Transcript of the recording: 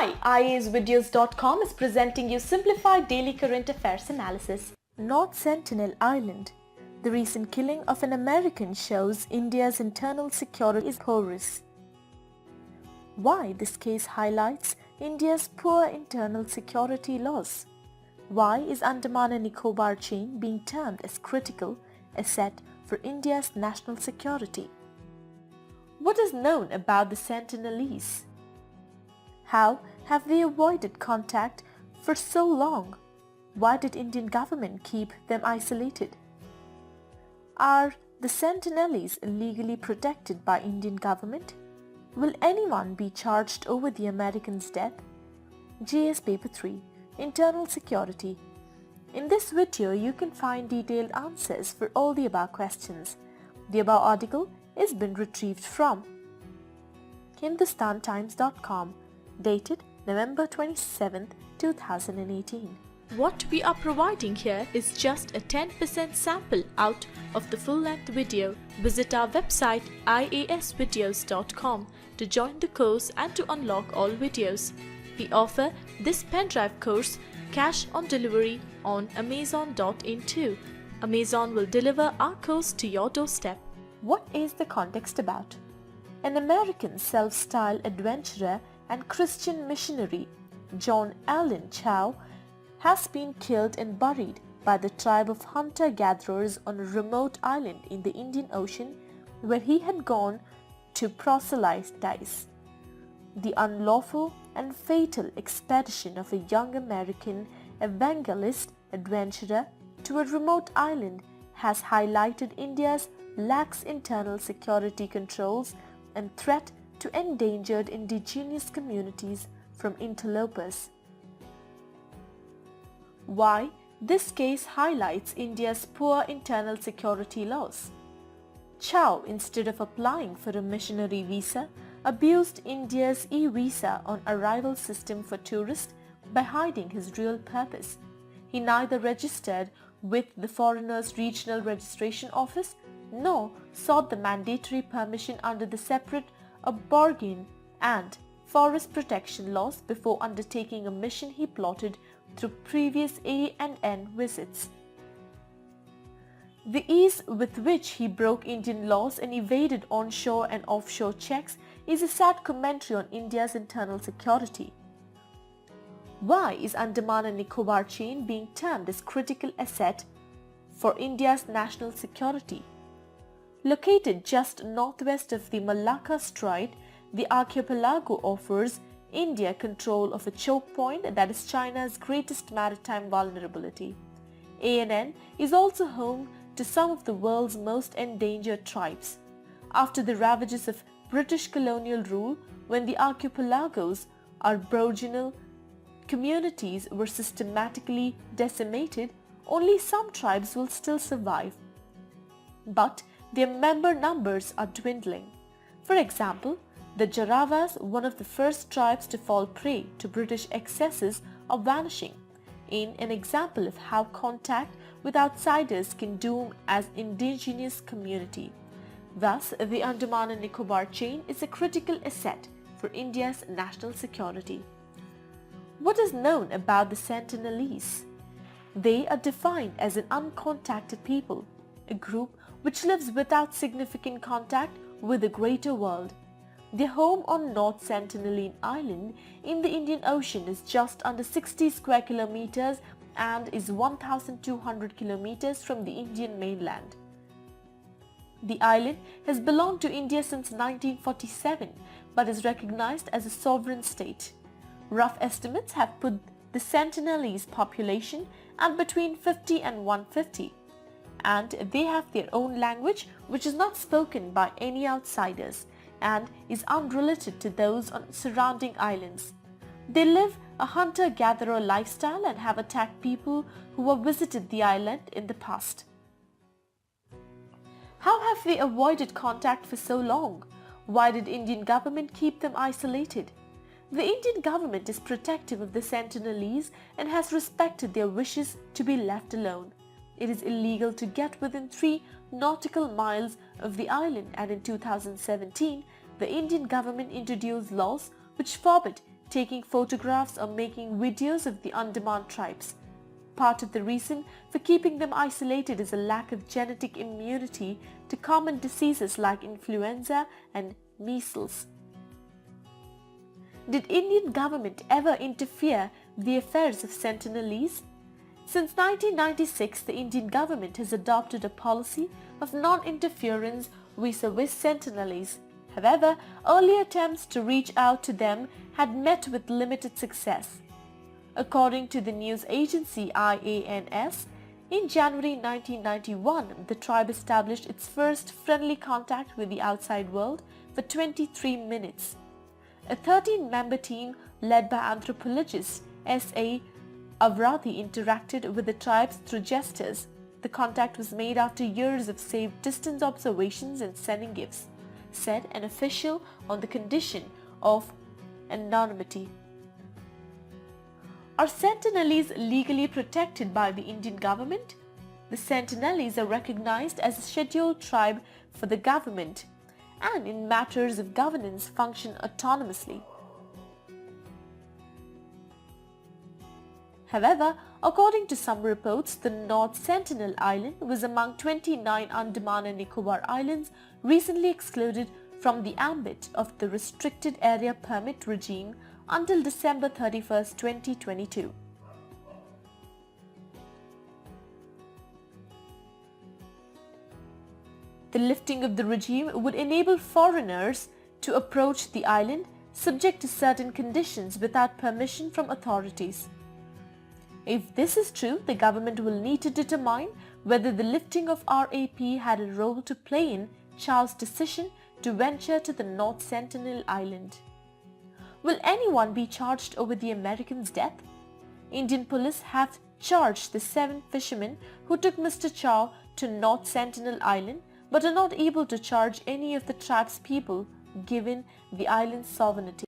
Hi, IASvideos.com is presenting you simplified daily current affairs analysis. North Sentinel Island. The recent killing of an American shows India's internal security is porous. Why this case highlights India's poor internal security laws. Why is Andaman and Nicobhar chain being termed as critical asset for India's national security? What is known about the Sentinelese? How have they avoided contact for so long? Why did Indian government keep them isolated? Are the Sentinelese legally protected by Indian government? Will anyone be charged over the Americans' death? GS Paper 3, Internal Security. In this video, you can find detailed answers for all the above questions. The above article is been retrieved from HindustanTimes.com, dated November 27, 2018. What we are providing here is just a 10% sample out of the full-length video. Visit our website iasvideos.com to join the course and to unlock all videos. We offer this pen drive course cash on delivery on Amazon.in too. Amazon will deliver our course to your doorstep. What is the context about? An American self-styled adventurer and Christian missionary, John Allen Chow, has been killed and buried by the tribe of hunter-gatherers on a remote island in the Indian Ocean where he had gone to proselytize. The unlawful and fatal expedition of a young American evangelist adventurer to a remote island has highlighted India's lax internal security controls and threat to endangered indigenous communities from interlopers. Why this case highlights India's poor internal security laws. Chow, instead of applying for a missionary visa, abused India's e-visa on arrival system for tourists by hiding his real purpose. He neither registered with the Foreigners Regional Registration Office nor sought the mandatory permission under the separate Aborigine and Forest Protection laws before undertaking a mission he plotted through previous A&N visits. The ease with which he broke Indian laws and evaded onshore and offshore checks is a sad commentary on India's internal security. Why is Andaman and Nicobhar chain being termed as critical asset for India's national security? Located just northwest of the Malacca Strait, the archipelago offers India control of a choke point that is China's greatest maritime vulnerability. ANN is also home to some of the world's most endangered tribes. After the ravages of British colonial rule, when the archipelagos, Aboriginal communities were systematically decimated, only some tribes will still survive. But their member numbers are dwindling. For example, the Jaravas, one of the first tribes to fall prey to British excesses, are vanishing, in an example of how contact with outsiders can doom an indigenous community. Thus, the Andaman and Nicobar chain is a critical asset for India's national security. What is known about the Sentinelese? They are defined as an uncontacted people, a group which lives without significant contact with the greater world. Their home on North Sentinel Island in the Indian Ocean is just under 60 square kilometers and is 1,200 kilometers from the Indian mainland. The island has belonged to India since 1947 but is recognized as a sovereign state. Rough estimates have put the Sentinelese population at between 50 and 150, and they have their own language which is not spoken by any outsiders and is unrelated to those on surrounding islands. They live a hunter-gatherer lifestyle and have attacked people who have visited the island in the past. How have they avoided contact for so long? Why did Indian government keep them isolated? The Indian government is protective of the Sentinelese and has respected their wishes to be left alone. It is illegal to get within 3 nautical miles of the island, and in 2017, the Indian government introduced laws which forbid taking photographs or making videos of the Andaman tribes. Part of the reason for keeping them isolated is a lack of genetic immunity to common diseases like influenza and measles. Did Indian government ever interfere with the affairs of Sentinelese? Since 1996, the Indian government has adopted a policy of non-interference vis-à-vis Sentinelese. However, early attempts to reach out to them had met with limited success. According to the news agency IAS, in January 1991, the tribe established its first friendly contact with the outside world for 23 minutes. A 13-member team led by anthropologist S.A. Avrathi interacted with the tribes through gestures. The contact was made after years of safe distance observations and sending gifts, said an official on the condition of anonymity. Are Sentinelese legally protected by the Indian government? The Sentinelese are recognized as a scheduled tribe for the government and in matters of governance function autonomously. However, according to some reports, the North Sentinel Island was among 29 Andaman and Nicobhar Islands recently excluded from the ambit of the restricted area permit regime until December 31, 2022. The lifting of the regime would enable foreigners to approach the island subject to certain conditions without permission from authorities. If this is true, the government will need to determine whether the lifting of RAP had a role to play in Charles' decision to venture to the North Sentinel Island. Will anyone be charged over the Americans' death? Indian police have charged the 7 fishermen who took Mr. Chow to North Sentinel Island but are not able to charge any of the tribe's people given the island's sovereignty.